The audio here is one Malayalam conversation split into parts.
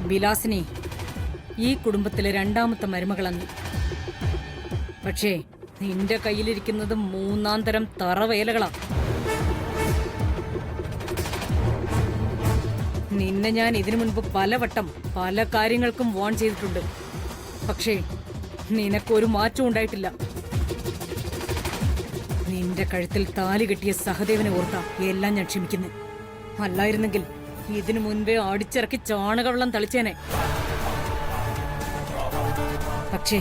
വിലാസിനി ഈ കുടുംബത്തിലെ രണ്ടാമത്തെ മരുമകളാണ്. പക്ഷേ നിന്റെ കയ്യിലിരിക്കുന്നത് മൂന്നാം തരം തറവേലകളാ. നിന്നെ ഞാൻ ഇതിനു മുൻപ് പലവട്ടം പല കാര്യങ്ങൾക്കും വാൺ ചെയ്തിട്ടുണ്ട്. പക്ഷേ നിനക്കൊരു മാറ്റം ഉണ്ടായിട്ടില്ല. നിന്റെ കഴുത്തിൽ താലി കെട്ടിയ സഹദേവനെ ഓർത്താ എല്ലാം ഞാൻ ക്ഷമിക്കുന്നു. അല്ലായിരുന്നെങ്കിൽ ഇതിനു മുൻപേ അടിച്ചിറക്കി ചാണകവെള്ളം തളിച്ചേനെ. പക്ഷേ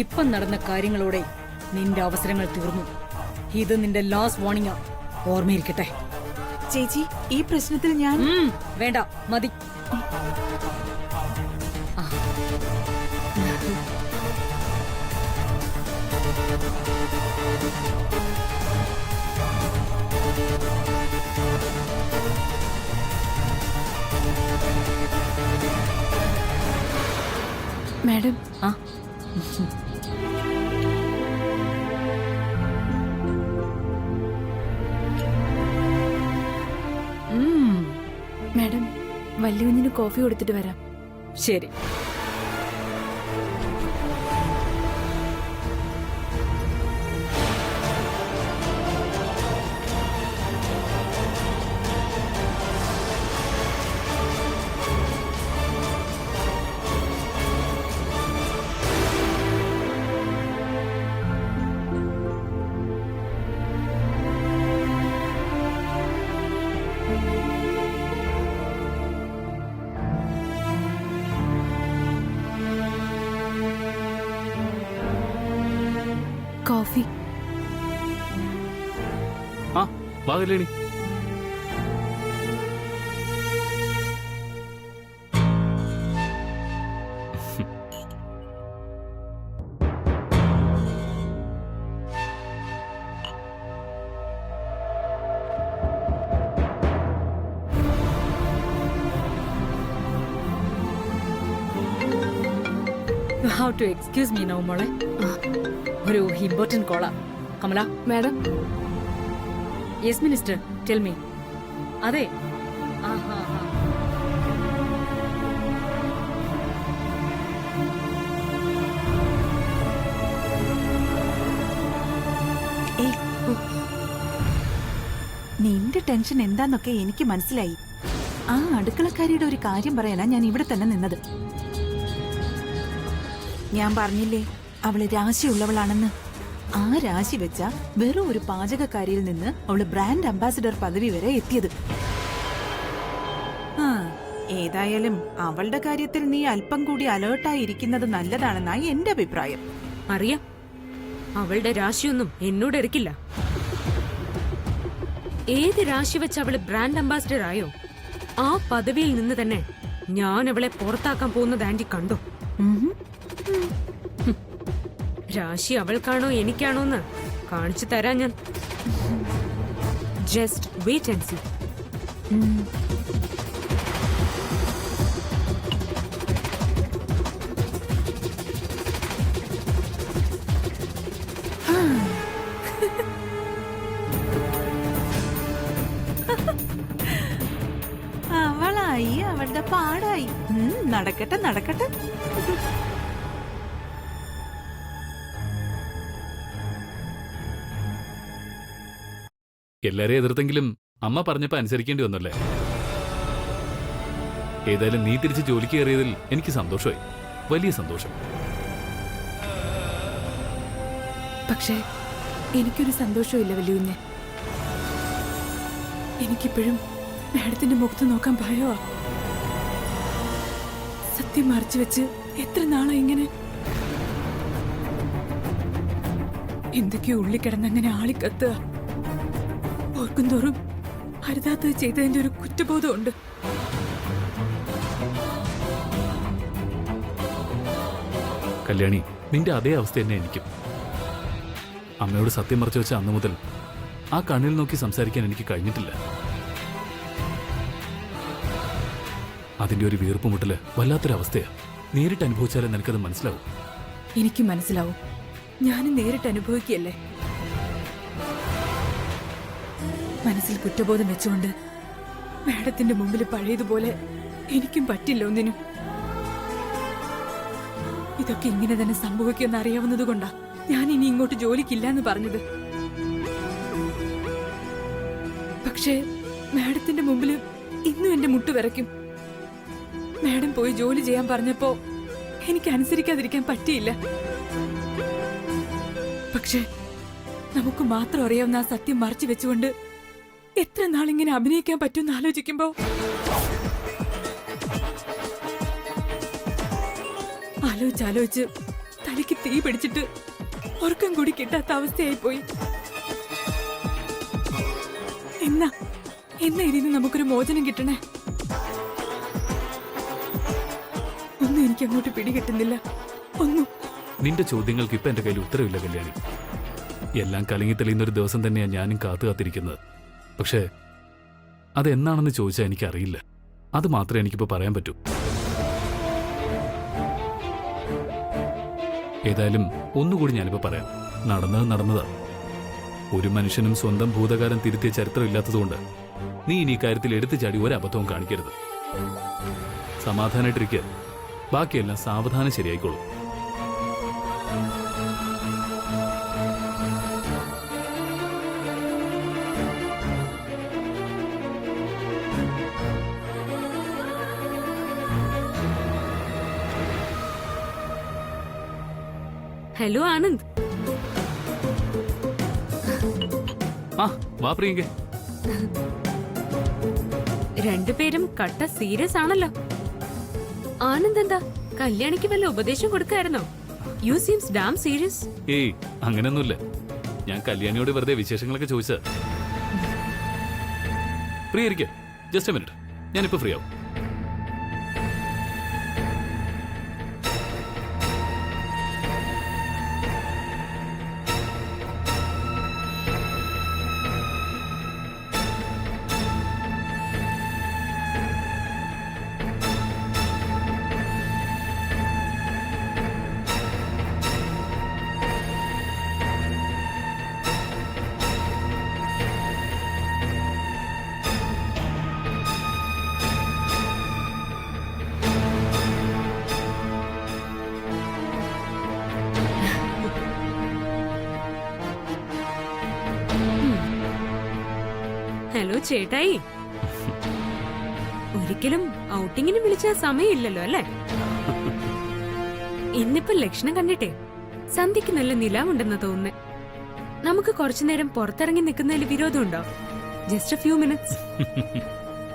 ഇപ്പം നടന്ന കാര്യങ്ങളോടെ നിന്റെ അവസരങ്ങൾ തീർന്നു. ഇത് നിന്റെ ലാസ്റ്റ് വാർണിംഗാ, ഓർമ്മയിരിക്കട്ടെ. ചേച്ചി, ഈ പ്രശ്നത്തിൽ ഞാൻ വേണ്ട, മതി. മാഡം, മാഡം, വല്യുവിന് കോഫി കൊടുത്തിട്ട് വരാം. ശരി. കോഫി. വാ Kalyani. You have to excuse me now, മോളെ. ഒരു ഇമ്പോർട്ടന്റ് കോളാ. Kamala madam. Yes minister, tell me. അതെ, നിന്റെ ടെൻഷൻ എന്താന്നൊക്കെ എനിക്ക് മനസ്സിലായി. ആ അടുക്കളക്കാരിയുടെ ഒരു കാര്യം പറയാനാ ഞാൻ ഇവിടെ തന്നെ നിന്നത്. ഞാൻ പറഞ്ഞില്ലേ അവള് രാശിയുള്ളവളാണെന്ന്. ആ രാശി വെച്ച വെറും ഒരു പാചകക്കാരിയിൽ നിന്ന് അവള് ബ്രാൻഡ് അംബാസിഡർ പദവി വരെ എത്തിയത്. ഏതായാലും അവളുടെ കാര്യത്തിൽ നീ അല്പം കൂടി അലേർട്ടായിരിക്കുന്നത് നല്ലതാണെന്നായി എന്റെ അഭിപ്രായം. അറിയാം, അവളുടെ രാശിയൊന്നും എന്നോട് എടുക്കില്ല. ഏത് രാശി വെച്ച് അവള് ബ്രാൻഡ് അംബാസിഡർ ആയോ ആ പദവിയിൽ നിന്ന് തന്നെ ഞാൻ അവളെ പുറത്താക്കാൻ പോകുന്നത് ആന്റി കണ്ടോ? രാശി അവൾക്കാണോ എനിക്കാണോന്ന് കാണിച്ചു തരാൻ ഞാൻ. Just wait and see. അവളായി, അവളുടെ പാടായി. നടക്കട്ടെ നടക്കട്ടെ. എല്ലാരെയും എതിർത്തെങ്കിലും അമ്മ പറഞ്ഞപ്പോ അനുസരിക്കേണ്ടി വന്നല്ലേ. ഏതായാലും നീ തിരിച്ച് ജോലിക്ക് കയറിയതിൽ എനിക്ക് സന്തോഷമായി, വലിയ സന്തോഷം. പക്ഷേ എനിക്കൊരു സന്തോഷമില്ല വല്യുവിനെ. എനിക്കിപ്പോഴും മാഡത്തിന്റെ മുഖത്ത് നോക്കാൻ ഭയവാ. സത്യം മറച്ചു വെച്ച് എത്ര നാളാ ഇങ്ങനെ? എന്തൊക്കെയോ ഉള്ളിക്കിടന്നങ്ങനെ ആളിക്കത്തുക. ഓർക്കും തോറും അരുതാത്തത് ചെയ്തതിന്റെ ഒരു കുറ്റബോധമുണ്ട്. കല്യാണി, നിന്റെ അതേ അവസ്ഥ തന്നെ എനിക്കും. അമ്മയോട് സത്യം മറച്ചു വെച്ച അന്നു മുതൽ ആ കണ്ണിൽ നോക്കി സംസാരിക്കാൻ എനിക്ക് കഴിഞ്ഞിട്ടില്ല. അതിന്റെ ഒരു വീർപ്പുമുട്ടല് വല്ലാത്തൊരവസ്ഥയാ. നേരിട്ട് അനുഭവിച്ചാലേ നിനക്കത് മനസ്സിലാവും. എനിക്ക് മനസ്സിലാവും. ഞാനും നേരിട്ട് അനുഭവിക്കുകയല്ലേ. മനസ്സിൽ കുറ്റബോധം വെച്ചുകൊണ്ട് മാഡത്തിന്റെ മുമ്പിൽ പഴയതുപോലെ എനിക്കും പറ്റില്ല ഒന്നിനും. ഇതൊക്കെ ഇങ്ങനെ തന്നെ സംഭവിക്കുമെന്ന് അറിയാവുന്നത് കൊണ്ടാ ഞാൻ ഇനി ഇങ്ങോട്ട് ജോലിക്കില്ല എന്ന് പറഞ്ഞത്. പക്ഷേ മാഡത്തിന്റെ മുമ്പിൽ ഇന്നും എന്റെ മുട്ട് വിറയ്ക്കും. മാഡം പോയി ജോലി ചെയ്യാൻ പറഞ്ഞപ്പോ എനിക്ക് അനുസരിക്കാതിരിക്കാൻ പറ്റിയില്ല. പക്ഷേ നമുക്ക് മാത്രം അറിയാവുന്ന ആ സത്യം മറച്ചു വെച്ചുകൊണ്ട് എത്ര നാളിങ്ങനെ അഭിനയിക്കാൻ പറ്റുമെന്ന് ആലോചിക്കുമ്പോ ആലോചിച്ച് തലയ്ക്ക് തീ പിടിച്ചിട്ട് ഉറക്കം കൂടി കിട്ടാത്ത അവസ്ഥയായി പോയി. എന്നാ ഇതിന് നമുക്കൊരു മോചനം കിട്ടണേ? ഒന്നും എനിക്ക് അങ്ങോട്ട് പിടികിട്ടുന്നില്ല. ഒന്നും. നിന്റെ ചോദ്യങ്ങൾക്ക് ഇപ്പൊ എന്റെ കയ്യിൽ ഉത്തരവില്ല കല്യാണി. എല്ലാം കലങ്ങി തെളിയുന്നൊരു ദിവസം തന്നെയാണ് ഞാനും കാത്തിരിക്കുന്നത്. പക്ഷേ അതെന്നാണെന്ന് ചോദിച്ചാൽ എനിക്കറിയില്ല. അത് മാത്രമേ എനിക്കിപ്പോ പറയാൻ പറ്റൂ. ഏതായാലും ഒന്നുകൂടി ഞാനിപ്പോ പറയാം. നടന്നതാ. ഒരു മനുഷ്യനും സ്വന്തം ഭൂതകാലം തിരുത്തിയ ചരിത്രം ഇല്ലാത്തതുകൊണ്ട് നീ ഇനി കാര്യത്തിൽ എടുത്തു ചാടി ഒരബദ്ധവും കാണിക്കരുത്. സമാധാനായിട്ടിരിക്കുക. ബാക്കിയെല്ലാം സാവധാനം ശരിയായിക്കോളും. ഹലോ ആനന്ദ്. ആ വാ പ്രിയങ്കേ. രണ്ടുപേരും കട്ട സീരിയസ് ആണല്ലോ. ആനന്ദ് എന്താ കല്യാണിക്ക് വല്ല ഉപദേശം കൊടുക്കായിരുന്നോ? You seems damn serious. ഏയ് അങ്ങനെയൊന്നുമില്ല. ഞാൻ കല്യാണിയോട് വെറുതെ വിശേഷങ്ങളൊക്കെ ചോദിച്ചത്. ഫ്രീ ആയിരിക്കെ. ജസ്റ്റ് എ മിനിറ്റ്, ഞാനിപ്പോ ഫ്രീ ആവും. ഹലോ ചേട്ടായി. ഒരിക്കലും ഔട്ടിങ്ങിന് വിളിച്ച സമയമില്ലല്ലോ അല്ലേ? ഇന്നിപ്പോ ലക്ഷണം കണ്ടിട്ടേ സന്ധ്യക്ക് നല്ല നിലാവുണ്ടെന്ന് തോന്നുന്നേ. നമുക്ക് കുറച്ചു നേരം പുറത്തിറങ്ങി നിൽക്കുന്നതിൽ വിരോധമുണ്ടോ? Just a few minutes.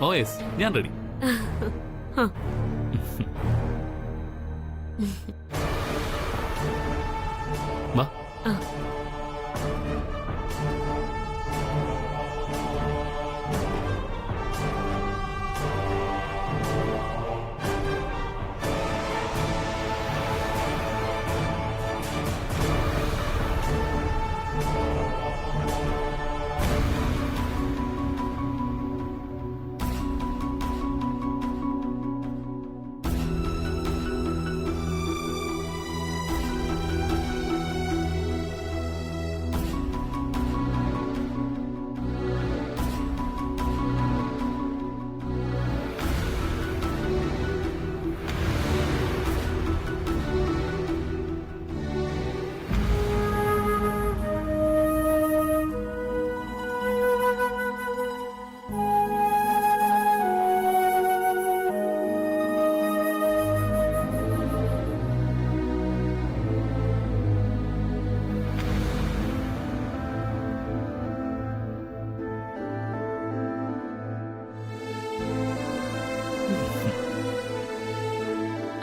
Oh yes, ഞാൻ റെഡി. വാ.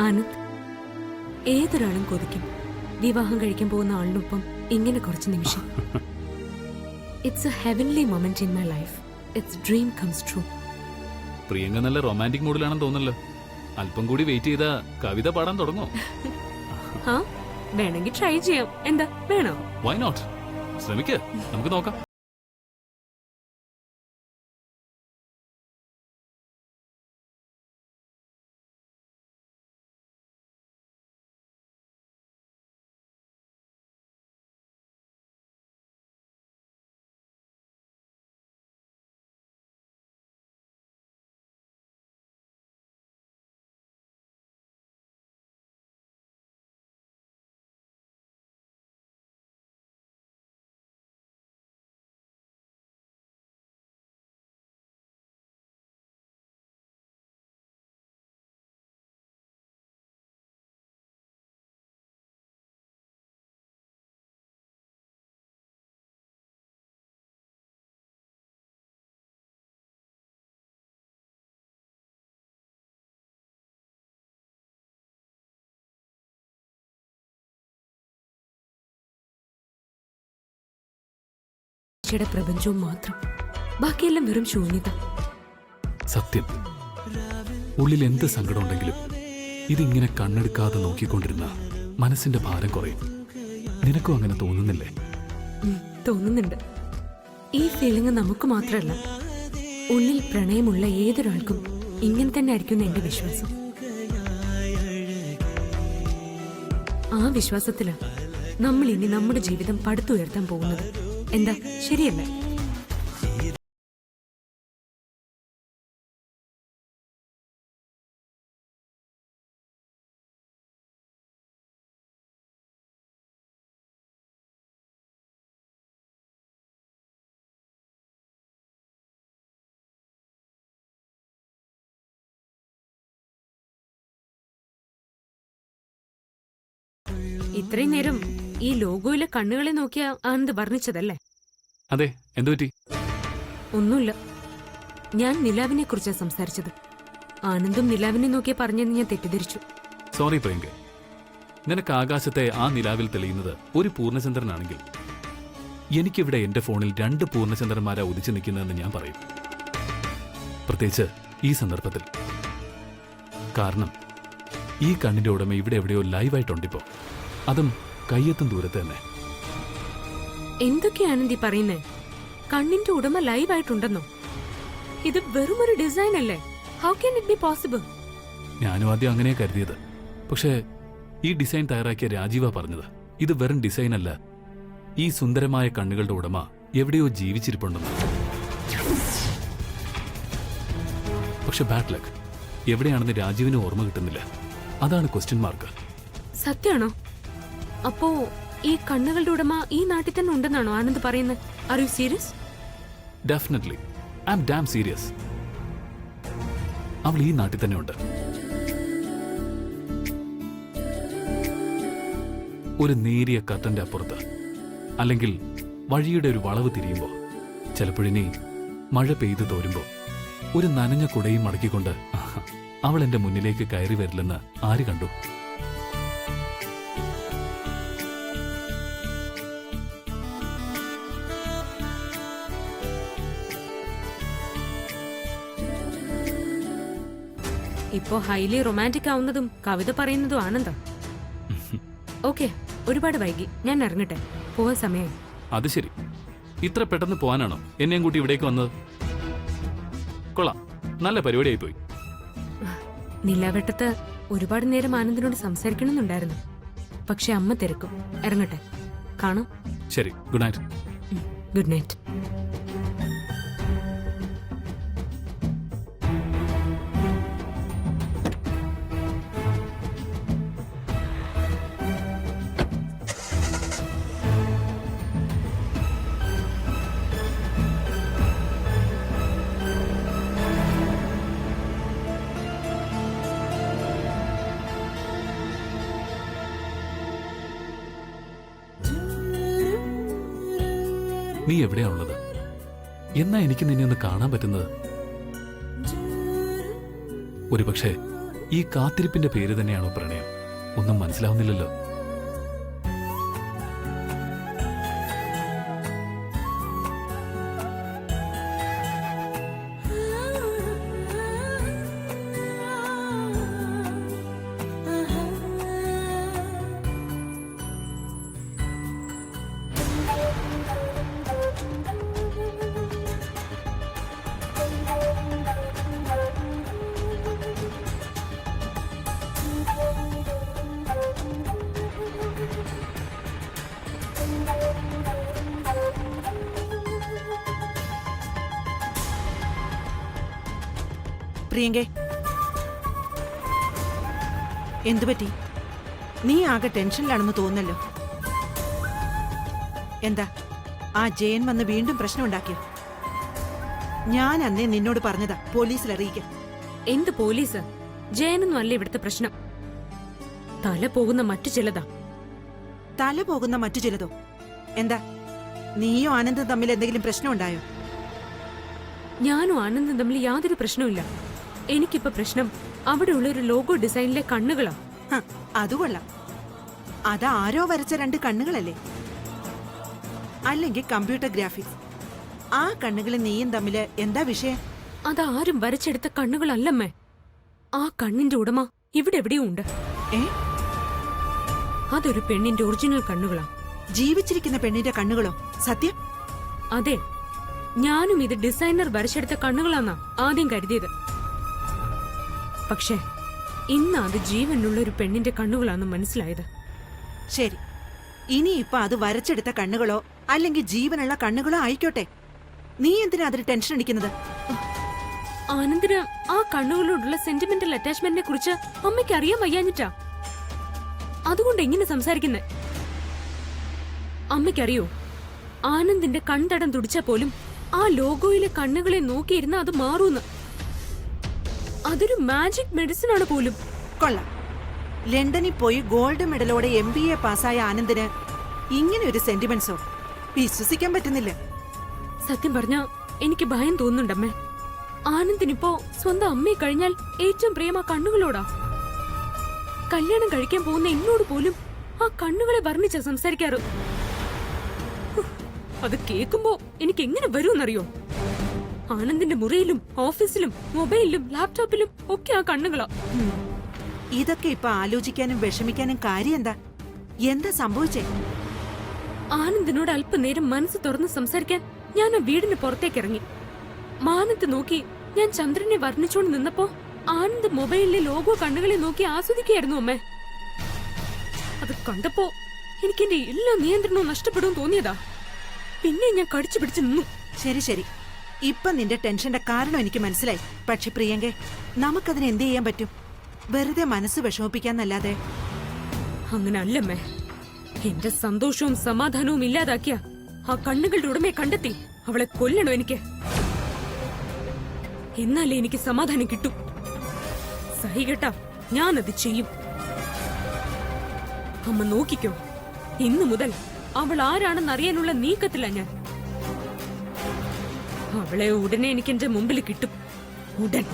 ആനന്ദ്, ഏതൊരാളും കൊതിക്കും വിവാഹം കഴിക്കാൻ പോകുന്ന ആളിനൊപ്പം ഇങ്ങനെ കുറച്ച് നിമിഷം. It's A heavenly moment in my life. It's dream comes true. Priyanka നല്ല റൊമാൻറ്റിക് മൂഡിലാണെന്ന് തോന്നുന്നല്ലോ. അല്പം കൂടി വെയിറ്റ് ചെയ്താ കവിത പാടാൻ തുടങ്ങോ? വേണമെങ്കിൽ ട്രൈ ചെയ്യാം. എന്താ വേണോ? Why not? ശ്രമിക്ക്, നമുക്ക് നോക്കാം. ചേച്ചിയുടെ പ്രപഞ്ചവും മാത്രം. ബാക്കിയെല്ലാം വെറും ശൂന്യത. സത്യം, ഉള്ളിൽ എന്ത് സങ്കടമുണ്ടെങ്കിലും ഇതിങ്ങനെ കണ്ണെടുക്കാതെ നോക്കിക്കൊണ്ടിരുന്ന മനസ്സിന്റെ ഭാരം കുറയും. നിനക്കും അങ്ങനെ തോന്നുന്നില്ലേ? തോന്നുന്നുണ്ട്. ഈ ഫീലിംഗ് നമുക്ക് മാത്രമല്ല, ഉള്ളിൽ പ്രണയമുള്ള ഏതൊരാൾക്കും ഇങ്ങനെ തന്നെ ആയിരിക്കും എന്റെ വിശ്വാസം. ആ വിശ്വാസത്തിലാണ് നമ്മൾ ഇനി നമ്മുടെ ജീവിതം പടുത്തുയർത്താൻ പോകുന്നത്. എന്താ, ശരിയല്ലേ? ഇത്രയും നേരം ഈ ലോഗോയിലെ കണ്ണുകളെ നോക്കിയ ആനന്ദ് വർണ്ണിച്ചതല്ലേ? അതെ, എന്തു പറ്റി? ഒന്നുമില്ല. ഞാൻ നിലാവിനെ കുറിച്ചാണ് സംസാരിച്ചത്. ആനന്ദും നിലാവിനെ നോക്കിയ പറഞ്ഞെന്ന് ഞാൻ തെറ്റിദ്ധരിച്ചു. സോറി പ്രിയങ്ക, നിനക്ക് ആകാശത്തെ ആ നിലാവിൽ തെളിയുന്നത് ഒരു പൂർണ്ണചന്ദ്രനാണെങ്കിൽ എനിക്കിവിടെ എന്റെ ഫോണിൽ 2 പൂർണ്ണചന്ദ്രന്മാരാ ഉദിച്ചു നിൽക്കുന്നതെന്ന് ഞാൻ പറയും. പ്രത്യേകിച്ച് ഈ സന്ദർഭത്തിൽ. കാരണം ഈ കണ്ണിന്റെ ഉടമ ഇവിടെ എവിടെയോ ലൈവായിട്ടുണ്ടിപ്പോ, അതും കയ്യെത്തും ദൂരത്ത് തന്നെ. എന്തൊക്കെയാണെന്തി പറയുന്നേ? കണ്ണിന്റെ ഉടമ ലൈവായിട്ടുണ്ടെന്നോ? ഇത് വെറുമൊരു ഡിസൈൻ അല്ലേ? How can it be possible? ഞാനും ആദ്യം അങ്ങനെ കരുതിയത്. പക്ഷേ ഈ ഡിസൈൻ തയ്യാറാക്കിയ രാജീവ പറഞ്ഞത് ഇത് വെറും ഡിസൈൻ അല്ല, ഈ സുന്ദരമായ കണ്ണുകളുടെ ഉടമ എവിടെയോ ജീവിച്ചിരിപ്പുണ്ടെന്ന്. പക്ഷെ ബാഡ് ലക്ക്, എവിടെയാണെന്ന് രാജീവിന് ഓർമ്മ കിട്ടുന്നില്ല. അതാണ് ക്വസ്റ്റ്യൻ മാർക്ക്. സത്യാണോ? അപ്പോ ഈ കണ്ണുകളുടെ ഉടമ ഈ നാട്ടിൽ തന്നെ ഉണ്ടെന്നാണോ ആനന്ദ് പറയുന്നത്? Are you serious? Definitely, I am damn serious. അവൾ ഈ നാട്ടിൽ തന്നെ ഉണ്ട്. ഒരു നേരിയ കർട്ടന്റെ അപ്പുറത്ത്, അല്ലെങ്കിൽ വഴിയുടെ ഒരു വളവ് തിരിയുമ്പോ, ചിലപ്പോഴിനി മഴ പെയ്തു തോരുമ്പോ ഒരു നനഞ്ഞ കുടയും മടക്കിക്കൊണ്ട് അവൾ എന്റെ മുന്നിലേക്ക് കയറി വരില്ലെന്ന് ആര് കണ്ടു? ഇപ്പോ ഹൈലി റൊമാൻറ്റിക് ആവുന്നതും കവിത പറയുന്നതും ആനന്ദ. ഓക്കെ, ഒരുപാട് വൈകി, ഞാൻ ഇറങ്ങട്ടെ. പോവാൻ സമയം. അത് ശരി, ഇത്ര പെട്ടെന്ന് പോവാനാണോ എന്നെയും കൂട്ടി ഇവിടേക്ക് വന്നത്? കൊള്ളാം, നല്ല പരിപാടിയായി പോയി. നിലാവെട്ടത്ത് ഒരുപാട് നേരം ആനന്ദിനോട് സംസാരിക്കണമെന്നുണ്ടായിരുന്നു. പക്ഷെ അമ്മ തിരക്കും. ഇറങ്ങട്ടെ, കാണാം. ശരി, ഗുഡ് നൈറ്റ്. Good night. നീ എവിടെയാണുള്ളത്? എന്നാ എനിക്ക് നിന്നെ ഒന്ന് കാണാൻ പറ്റുന്നത്? ഒരുപക്ഷെ ഈ കാത്തിരിപ്പിന്റെ പേര് തന്നെയാണോ പ്രണയം? ഒന്നും മനസ്സിലാവുന്നില്ലല്ലോ. പ്രിയങ്കേ, എന്തുപറ്റി? നീ ആകെ ടെൻഷനിലാണെന്ന് തോന്നല്ലോ. എന്താ, ആ ജയൻ വന്ന് വീണ്ടും പ്രശ്നം ഉണ്ടാക്കിയോ? ഞാൻ അന്നേ നിന്നോട് പറഞ്ഞതാ പോലീസിൽ അറിയിക്കാൻ. എന്ത് പോലീസ്? ജയനൊന്നും അല്ല ഇവിടുത്തെ പ്രശ്നം. തല പോകുന്ന മറ്റു ചിലതാ. തല പോകുന്ന മറ്റു ചിലതോ? എന്താ, നീയോ ആനന്ദും തമ്മിൽ എന്തെങ്കിലും പ്രശ്നം ഉണ്ടായോ? ഞാനും ആനന്ദും തമ്മിൽ യാതൊരു പ്രശ്നവുമില്ല. എനിക്കിപ്പോ പ്രശ്നം അവിടെയുള്ള ഒരു ലോഗോ ഡിസൈനിലെ കണ്ണുകളാ. അതുകൊള്ളാം. അതാരോ വരച്ച 2 കണ്ണുകളല്ലേ? അല്ലെങ്കിൽ കമ്പ്യൂട്ടർ ഗ്രാഫിക്സ്, ആ കണ്ണുകളും നീയും തമ്മില് എന്താ വിഷയം? അതാരും വരച്ചെടുത്ത കണ്ണുകളല്ലമ്മേ. ആ കണ്ണിന്റെ ഉടമ ഇവിടെ എവിടെയോ ഉണ്ട്. ഏ? അതൊരു പെണ്ണിന്റെ ഒറിജിനൽ കണ്ണുകളാ. ജീവിച്ചിരിക്കുന്ന പെണ്ണിന്റെ കണ്ണുകളോ? സത്യം? അതെ, ഞാനും ഇത് ഡിസൈനർ വരച്ചെടുത്ത കണ്ണുകളാന്നാ ആദ്യം കരുതിയത്. പക്ഷേ ഇന്ന് അത് ജീവനുള്ള ഒരു പെണ്ണിന്റെ കണ്ണുകളാന്ന് മനസ്സിലായത്. ശരി, ഇനിയിപ്പൊ അത് വരച്ചെടുത്ത കണ്ണുകളോ അല്ലെങ്കിൽ ജീവനുള്ള കണ്ണുകളോ ആയിക്കോട്ടെ. നീ എന്തിനാ അതിന് ടെൻഷൻ അടിക്കുന്നത്? ആനന്ദിന് ആ കണ്ണുകളോടുള്ള സെന്റിമെന്റൽ അറ്റാച്ച്മെന്റിനെ കുറിച്ച് അമ്മയ്ക്ക് അറിയാൻ വയ്യാഞ്ഞിട്ടാ. അതുകൊണ്ട് എങ്ങനെ സംസാരിക്കുന്നേ? അമ്മയ്ക്കറിയോ, ആനന്ദിന്റെ കൺതടം തുടിച്ചാ പോലും ആ ലോഗോയിലെ കണ്ണുകളെ നോക്കിയിരുന്ന അത് മാറൂന്ന്. അതൊരു മാജിക് മെഡിസിൻ ആണ് പോലും. കൊള്ളാം. ലണ്ടനിൽ പോയി ഗോൾഡ് മെഡലോടെ MBA പാസ്സായ ആനന്ദിന് ഇങ്ങനെ ഒരു സെന്റിമെന്റ്സോ? വിശ്വസിക്കാൻ പറ്റുന്നില്ല. സത്യം പറഞ്ഞ എനിക്ക് ഭയം തോന്നുന്നുണ്ടമ്മേ. ആനന്ദിനിപ്പോ സ്വന്തം അമ്മയെ കഴിഞ്ഞാൽ ഏറ്റവും പ്രിയം ആ കണ്ണുകളോടാ. കല്യാണം കഴിക്കാൻ പോകുന്ന എന്നോട് പോലും ആ കണ്ണുകളെ വർണ്ണിച്ച സംസാരിക്കാറ്. അത് കേൾക്കുമ്പോ എനിക്ക് എങ്ങനെ വരുമെന്നറിയോ? ആനന്ദിന്റെ മുറിയിലും ഓഫീസിലും മൊബൈലിലും ലാപ്ടോപ്പിലും ഒക്കെ ആ കണ്ണുകളാ. ഇതൊക്കെ ഇപ്പൊ ആലോചിക്കാനും വിഷമിക്കാനും കാര്യം എന്താ? എന്താ സംഭവിച്ചേ? ആനന്ദിനോട് അല്പനേരം മനസ്സ് തുറന്ന് സംസാരിക്കാൻ ഞാൻ ആ വീടിന് പുറത്തേക്ക് ഇറങ്ങി. മാനത്ത് നോക്കി ഞാൻ ചന്ദ്രനെ വർണ്ണിച്ചോണ്ട് നിന്നപ്പോ ആനന്ദ് മൊബൈലിലെ ലോഗോ കണ്ണുകളെ നോക്കി ആസ്വദിക്കുകയായിരുന്നു അമ്മേ. അത് കണ്ടപ്പോ എനിക്ക് എന്റെ എല്ലാ നിയന്ത്രണവും നഷ്ടപ്പെടും തോന്നിയതാ. പിന്നെ ഞാൻ കടിച്ചു പിടിച്ചു നിന്നു. ശരി ശരി, ഇപ്പൊ നിന്റെ ടെൻഷന്റെ കാരണം എനിക്ക് മനസ്സിലായി. പക്ഷെ പ്രിയങ്കെ, നമുക്കതിന് എന്ത് ചെയ്യാൻ പറ്റും? വെറുതെ മനസ്സ് വിഷമിപ്പിക്കാന്നല്ലാതെ. അങ്ങനെ അല്ലമ്മേ. എന്റെ സന്തോഷവും സമാധാനവും ഇല്ലാതാക്കിയ ആ കണ്ണുകളുടെ ഉടമയെ കണ്ടെത്തി അവളെ കൊല്ലണോ എനിക്ക്? എന്നാലേ എനിക്ക് സമാധാനം കിട്ടും. സഹികെട്ടാ ഞാനത് ചെയ്യും. അമ്മ നോക്കിക്കോ, ഇന്നു മുതൽ അവൾ ആരാണെന്ന് അറിയാനുള്ള നീക്കത്തില്ല ഞാൻ. അവളെ ഉടനെ എനിക്ക് എന്റെ മുമ്പിൽ കിട്ടും. ഉടൻ.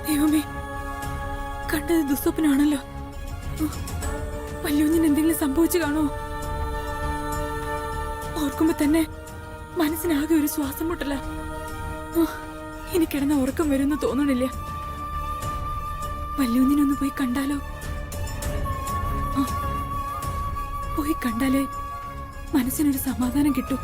ദൈവമേ, കണ്ടത് ദുസ്വപ്നാണല്ലോ. വല്യോഞ്ഞിന് എന്തെങ്കിലും സംഭവിച്ചു കാണോ? ഓർക്കുമ്പോ തന്നെ മനസ്സിനാകെ ഒരു ശ്വാസം മുട്ടല. ഇനി കിടന്ന ഉറക്കം വരുമെന്ന് തോന്നണില്ല. വല്യോഞ്ഞിനൊന്ന് പോയി കണ്ടാലോ? പോയി കണ്ടാലേ മനസ്സിനൊരു സമാധാനം കിട്ടൂ.